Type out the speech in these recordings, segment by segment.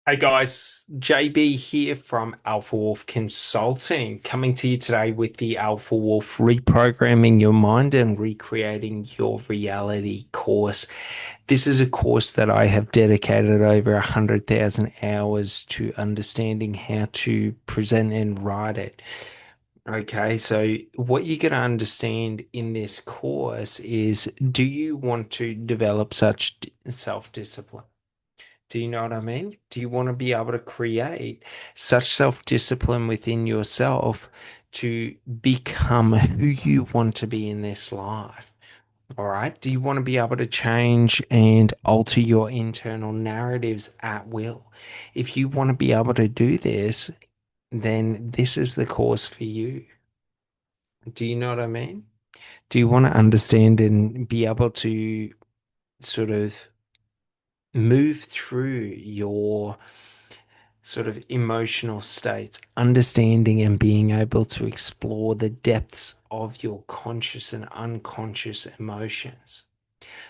Hey guys, JB here from Alpha Wolf Consulting, coming to you today with the Alpha Wolf Reprogramming Your Mind and Recreating Your Reality course. This is a course that I have dedicated over 100,000 hours to understanding how to present and write it. Okay, so what you're going to understand in this course is, do you want to develop such self-discipline? Do you know what I mean? Do you want to be able to create such self-discipline within yourself to become who you want to be in this life? All right. Do you want to be able to change and alter your internal narratives at will? If you want to be able to do this, then this is the course for you. Do you know what I mean? Do you want to understand and be able to sort of move through your sort of emotional states, understanding and being able to explore the depths of your conscious and unconscious emotions?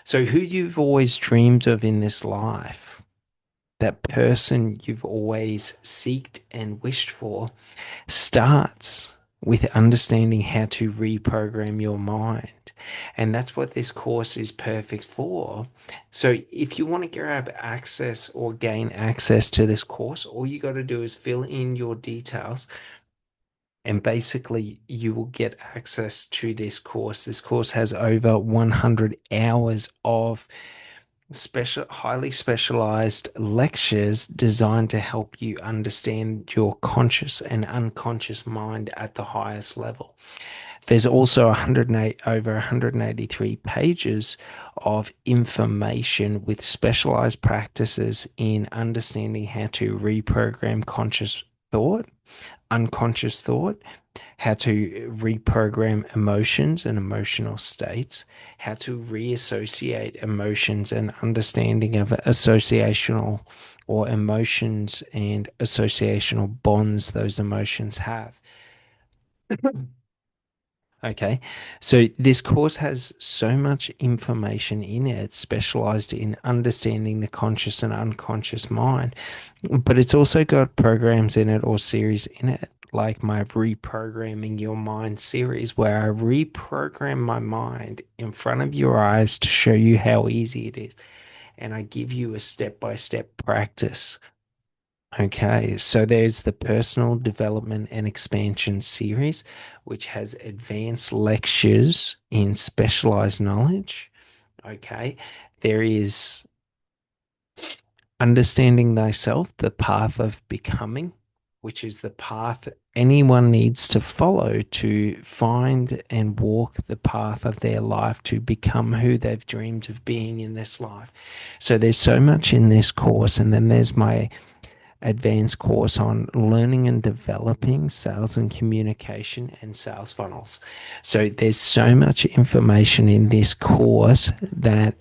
So, who you've always dreamed of in this life, that person you've always seeked and wished for, starts with understanding how to reprogram your mind. And that's what this course is perfect for. So if you want to grab access or gain access to this course, all you got to do is fill in your details and basically you will get access to this course. This course has over 100 hours of highly specialized lectures designed to help you understand your conscious and unconscious mind at the highest level. There's also 108 over 183 pages of information with specialized practices in understanding how to reprogram conscious thought, unconscious thought, how to reprogram emotions and emotional states, how to reassociate emotions and understanding of associational or emotions and associational bonds those emotions have. Okay, so this course has so much information in it, specialized in understanding the conscious and unconscious mind, but it's also got programs in it or series in it, like my Reprogramming Your Mind series, where I reprogram my mind in front of your eyes to show you how easy it is. And I give you a step-by-step practice. Okay, so there's the personal development and expansion series, which has advanced lectures in specialized knowledge. Okay, there is understanding thyself, the path of becoming, which is the path anyone needs to follow to find and walk the path of their life to become who they've dreamed of being in this life. So there's so much in this course, and then there's my advanced course on learning and developing sales and communication and sales funnels. So there's so much information in this course that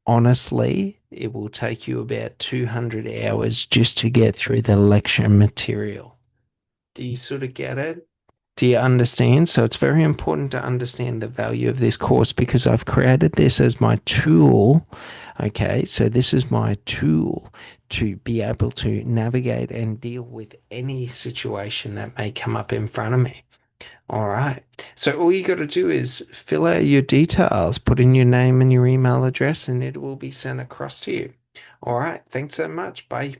honestly, it will take you about 200 hours just to get through the lecture material. Do you sort of get it? Do you understand? So it's very important to understand the value of this course because I've created this as my tool. Okay, so this is my tool to be able to navigate and deal with any situation that may come up in front of me. All right. So all you got to do is fill out your details, put in your name and your email address, and it will be sent across to you. All right. Thanks so much. Bye.